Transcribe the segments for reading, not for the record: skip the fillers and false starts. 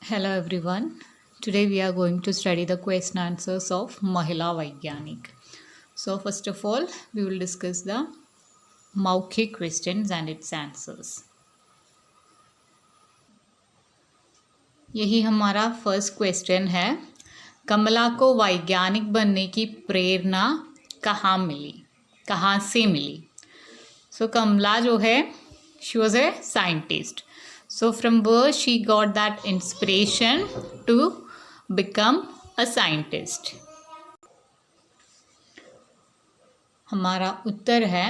Hello everyone. Today we are going to study the question answers of Mahila Vaigyanik. So first of all, we will discuss the Maukik questions and its answers. यही हमारा first question है। कमला को वैज्ञानिक बनने की प्रेरणा कहाँ से मिली? सो कमला जो है, she was a scientist. So from where she got that inspiration to become a scientist? हमारा उत्तर है,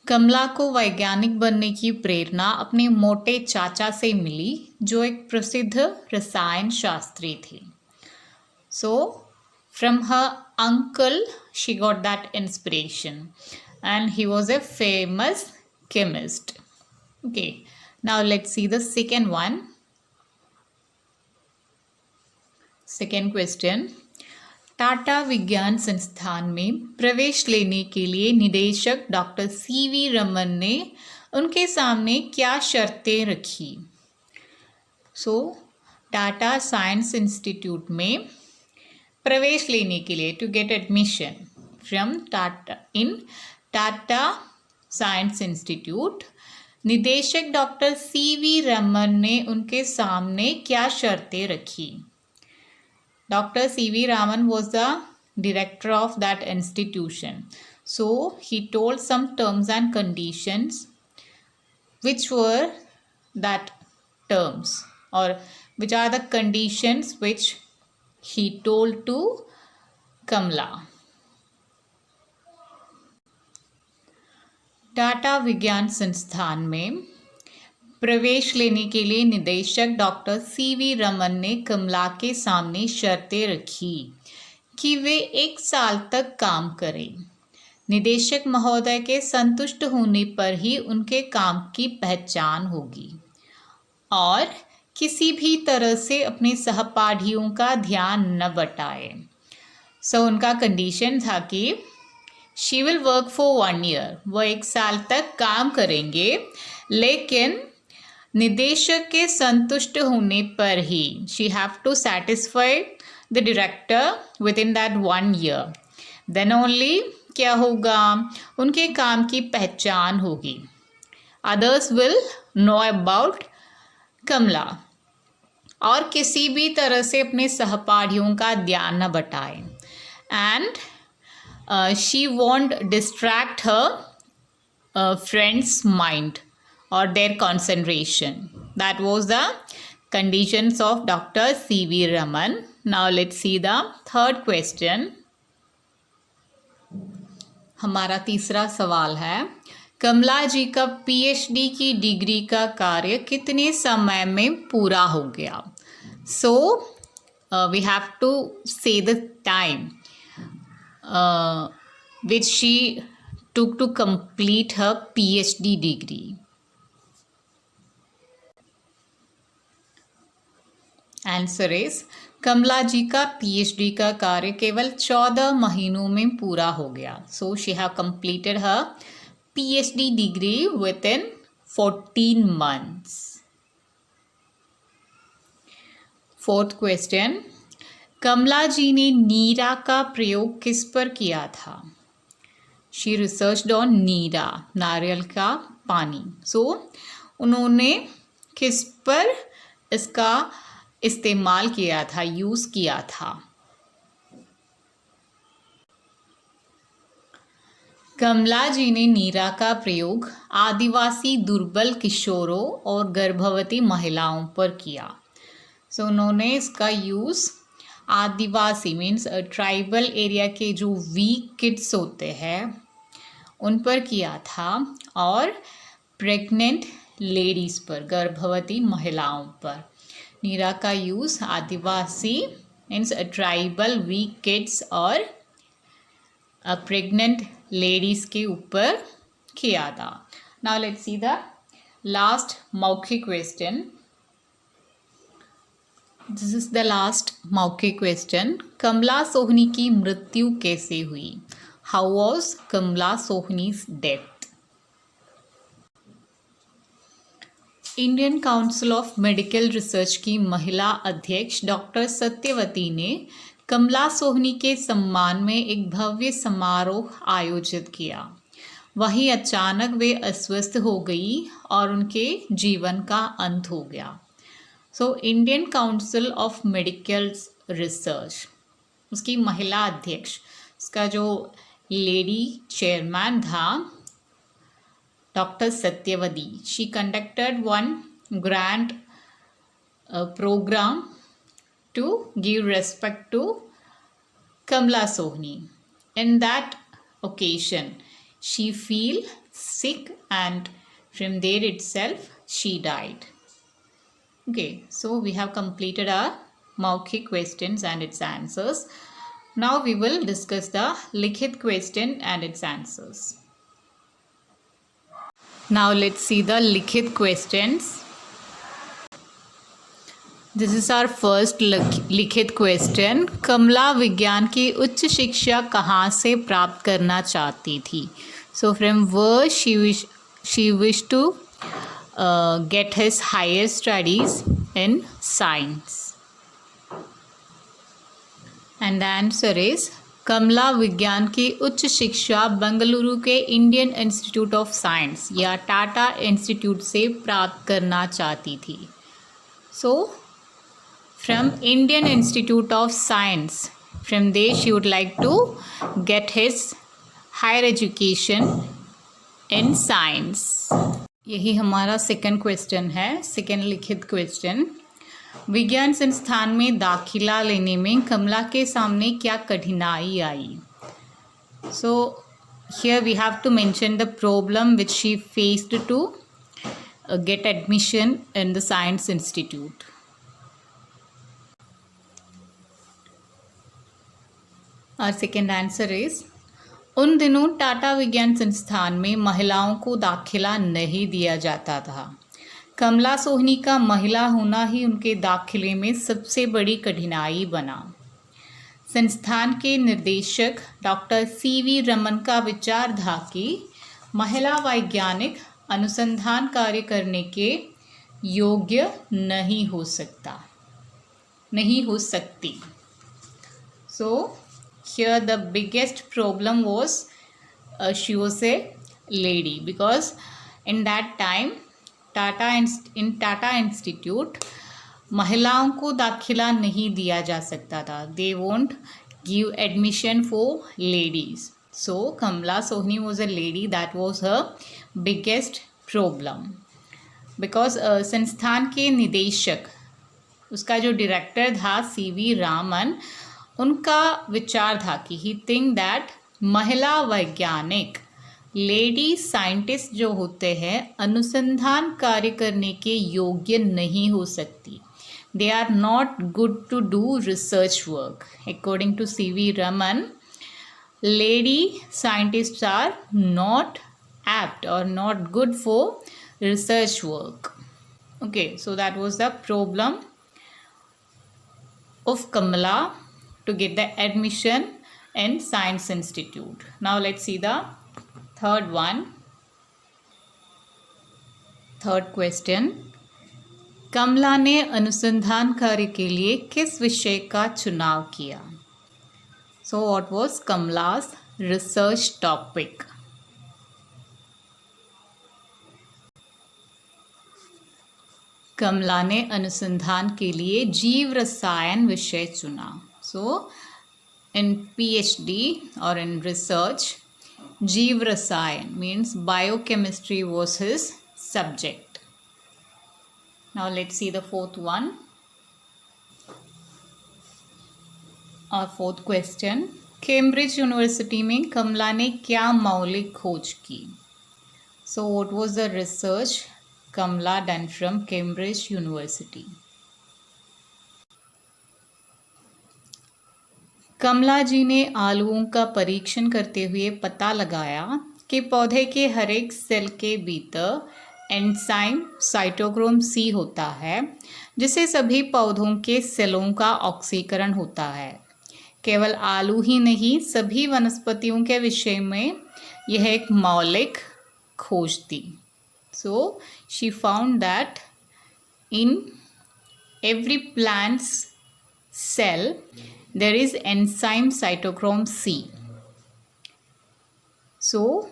कमला को वैज्ञानिक बनने की प्रेरणा अपने मोटे चाचा से मिली, जो एक प्रसिद्ध रसायन शास्त्री थे. So from her uncle she got that inspiration and he was a famous chemist. Okay. Now let's see the second one. Second question. Tata विज्ञान संस्थान में प्रवेश लेने के लिए निदेशक डॉक्टर सीवी रमन ने उनके सामने क्या शर्तें रखी? सो टाटा साइंस इंस्टीट्यूट में प्रवेश लेने के लिए, to get admission from Tata science institute, निदेशक डॉक्टर सीवी रमन ने उनके सामने क्या शर्तें रखी? Doctor CV Raman was the director of that institution. So he told some terms and conditions. Which were that terms और which are the conditions which he told to Kamala? Tata विज्ञान संस्थान में प्रवेश लेने के लिए निदेशक डॉक्टर सीवी रमन ने कमला के सामने शर्तें रखी कि वे 1 साल तक काम करें. निदेशक महोदय के संतुष्ट होने पर ही उनके काम की पहचान होगी और किसी भी तरह से अपने सहपाठियों का ध्यान न बटाए. सो उनका कंडीशन था कि she will work for 1 year. वो 1 साल तक काम करेंगे, लेकिन निदेशक के संतुष्ट होने पर ही, she have to satisfy the director within that 1 year. Then only क्या होगा, उनके काम की पहचान होगी. Others will know about Kamala और किसी भी तरह से अपने सहपाठियों का ध्यान न बटाए. And she won't distract her friend's mind or their concentration. That was the conditions of Dr. C.V. Raman. Now let's see the third question. हमारा तीसरा सवाल है, कमला जी का PhD की डिग्री का कार्य कितने समय में पूरा हो गया? So we have to say the time which she took to complete her PhD degree. Answer is, कमला जी का PhD का कार्य केवल 14 महीनों में पूरा हो गया. So she have completed her PhD degree within 14 months. Fourth question. कमला जी ने नीरा का प्रयोग किस पर किया था? शी रिसर्च्ड ऑन नीरा, नारियल का पानी. सो उन्होंने किस पर इसका इस्तेमाल किया था, यूज़ किया था? कमला जी ने नीरा का प्रयोग आदिवासी दुर्बल किशोरों और गर्भवती महिलाओं पर किया. सो उन्होंने इसका यूज़ आदिवासी मीन्स ट्राइबल एरिया के जो वीक किड्स होते हैं उन पर किया था और प्रेग्नेंट लेडीज़ पर, गर्भवती महिलाओं पर. नीरा का यूज़ आदिवासी मीन्स ट्राइबल वीक किड्स और प्रेग्नेंट लेडीज़ के ऊपर किया था. Now let's see the last मौखिक question. This is the last मौखिक question. कमला सोहनी की मृत्यु कैसे हुई? How was Kamala Sohni's death? Indian council of medical research की महिला अध्यक्ष डॉक्टर सत्यवती ने कमला सोहनी के सम्मान में एक भव्य समारोह आयोजित किया। वहीं अचानक वे अस्वस्थ हो गई और उनके जीवन का अंत हो गया। So Indian council of medical research, उसकी महिला अध्यक्ष, उसका जो लेडी चेयरमैन था Dr. Satyavati, she conducted one grand program to give respect to Kamla Sohni. In that occasion, she fell sick and from there itself she died. Okay, so we have completed our Maukhik questions and its answers. Now we will discuss the Likhit question and its answers. Now let's see the Likhit questions. This is our first लिखित question. कमला विज्ञान की उच्च शिक्षा कहाँ से प्राप्त करना चाहती थी? So from where she wished to get his higher studies in science. And the answer is कमला विज्ञान की उच्च शिक्षा बेंगलुरु के इंडियन इंस्टीट्यूट ऑफ साइंस या टाटा इंस्टीट्यूट से प्राप्त करना चाहती थी। So from Indian Institute of Science, from there she would like to get his higher education in science. यही हमारा सेकंड क्वेश्चन है, सेकंड लिखित क्वेश्चन। विज्ञान संस्थान में दाखिला लेने में कमला के सामने क्या कठिनाई आई? So here we have to mention the problem which she faced to get admission in the science institute. और सेकेंड आंसर इज उन दिनों टाटा विज्ञान संस्थान में महिलाओं को दाखिला नहीं दिया जाता था। कमला सोहनी का महिला होना ही उनके दाखिले में सबसे बड़ी कठिनाई बना। संस्थान के निर्देशक डॉक्टर सीवी रमन का विचार था कि महिला वैज्ञानिक अनुसंधान कार्य करने के योग्य नहीं हो सकती। So here the biggest problem was she was a lady, because in that time Tata Institute महिलाओं को दाखिला नहीं दिया जा सकता था। They won't give admission for ladies. So Kamala Sohoni was a lady, that was her biggest problem. Because संस्थान के निदेशक, उसका जो डायरेक्टर था सीवी रामन, उनका विचार था कि ही थिंक दैट महिला वैज्ञानिक, लेडी साइंटिस्ट जो होते हैं, अनुसंधान कार्य करने के योग्य नहीं हो सकती। They are not good to do research work. According to CV Raman, lady scientists are not apt और not good for research work. Okay, so that was the problem of Kamala to get the admission in Science Institute. Now let's see the third one. Third question. कमला ने अनुसंधान कार्य के लिए किस विषय का चुनाव किया? So what was Kamala's research topic? कमला ने अनुसंधान के लिए जीव रसायन विषय चुना। So in PhD or in research, जीव रसायन means biochemistry was his subject. Now let's see the fourth one. Our fourth question. Cambridge University में कमला ने क्या मौलिक खोज की? So what was the research Kamala done from Cambridge University? कमला जी ने आलुओं का परीक्षण करते हुए पता लगाया कि पौधे के हर एक सेल के भीतर एंजाइम साइटोक्रोम सी होता है, जिससे सभी पौधों के सेलों का ऑक्सीकरण होता है। केवल आलू ही नहीं, सभी वनस्पतियों के विषय में यह एक मौलिक खोज थी। So she found that in every plant's cell there is enzyme cytochrome C. So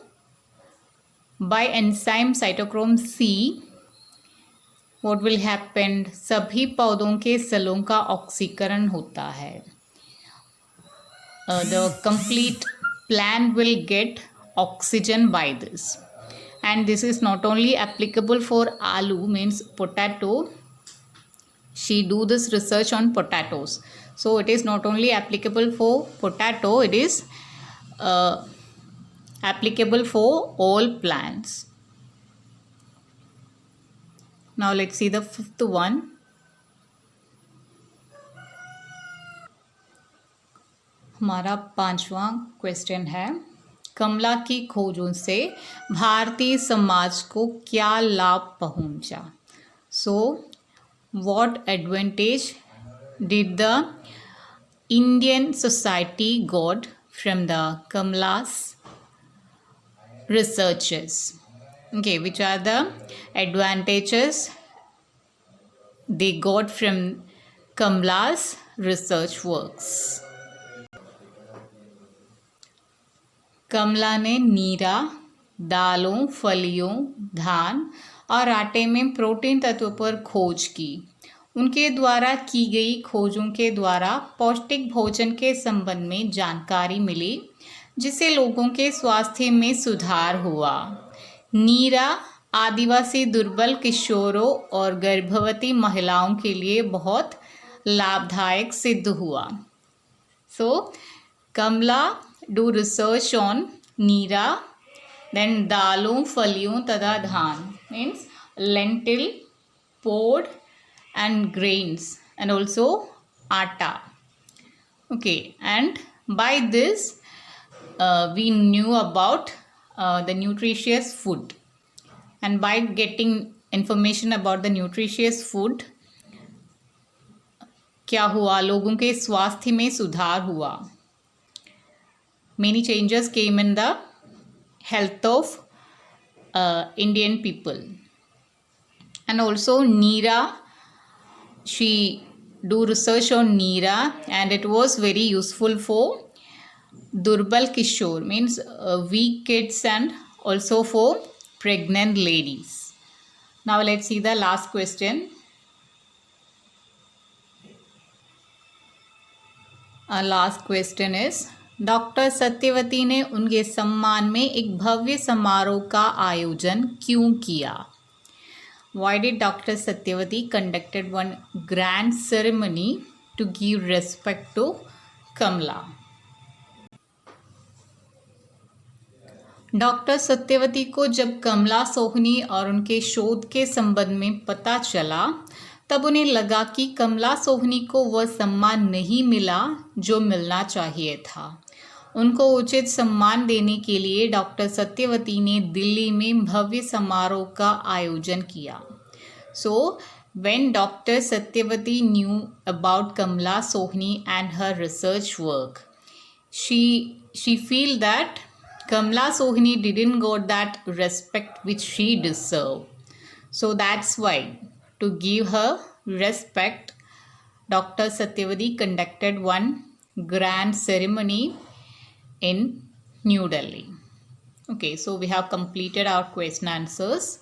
by enzyme cytochrome C, what will happen? सभी पौधों के सेलों का ऑक्सीकरण होता है. The complete plant will get oxygen by this. And this is not only applicable for aloo, means potato. She do this research on potatoes. So it is not only applicable for potato, it is applicable for all plants. Now let's see the fifth one. हमारा 5वां question है, कमला की खोजों से भारतीय समाज को क्या लाभ पहुंचा? So what advantage did the Indian society got from the Kamala's researches? Okay, which are the advantages they got from Kamla's research works? कमला ने नीरा, दालों, फलियों, धान और आटे में प्रोटीन तत्व पर खोज की. उनके द्वारा की गई खोजों के द्वारा पौष्टिक भोजन के संबंध में जानकारी मिली, जिससे लोगों के स्वास्थ्य में सुधार हुआ. नीरा आदिवासी दुर्बल किशोरों और गर्भवती महिलाओं के लिए बहुत लाभदायक सिद्ध हुआ. सो कमला do research on Neera, then दालों, फलियों तथा धान, means lentil, pod and grains, and also atta. Okay, and by this we knew about the nutritious food, and by getting information about the nutritious food, क्या हुआ? लोगों के स्वास्थ्य में सुधार हुआ. Many changes came in the health of Indian people. And also Neera, she do research on Neera, and it was very useful for Durbal Kishore, means weak kids, and also for pregnant ladies. Now let's see the last question. Our last question is, doctor Satyavati ने उनके सम्मान में एक भव्य समारोह का आयोजन क्यों किया? Why did Dr. Satyavati conducted one grand ceremony to give respect to Kamla? Doctor Satyavati को जब कमला सोहनी और उनके शोध के संबंध में पता चला, तब उन्हें लगा कि कमला सोहनी को वह सम्मान नहीं मिला जो मिलना चाहिए था. उनको उचित सम्मान देने के लिए डॉक्टर सत्यवती ने दिल्ली में भव्य समारोह का आयोजन किया. सो when Dr. Satyavati knew about Kamla Sohni and her research work, she feel that Kamla Sohni didn't got that respect which she deserved. So that's why, to give her respect, Dr. Satyavati conducted one grand ceremony in New Delhi. Okay, so we have completed our question answers.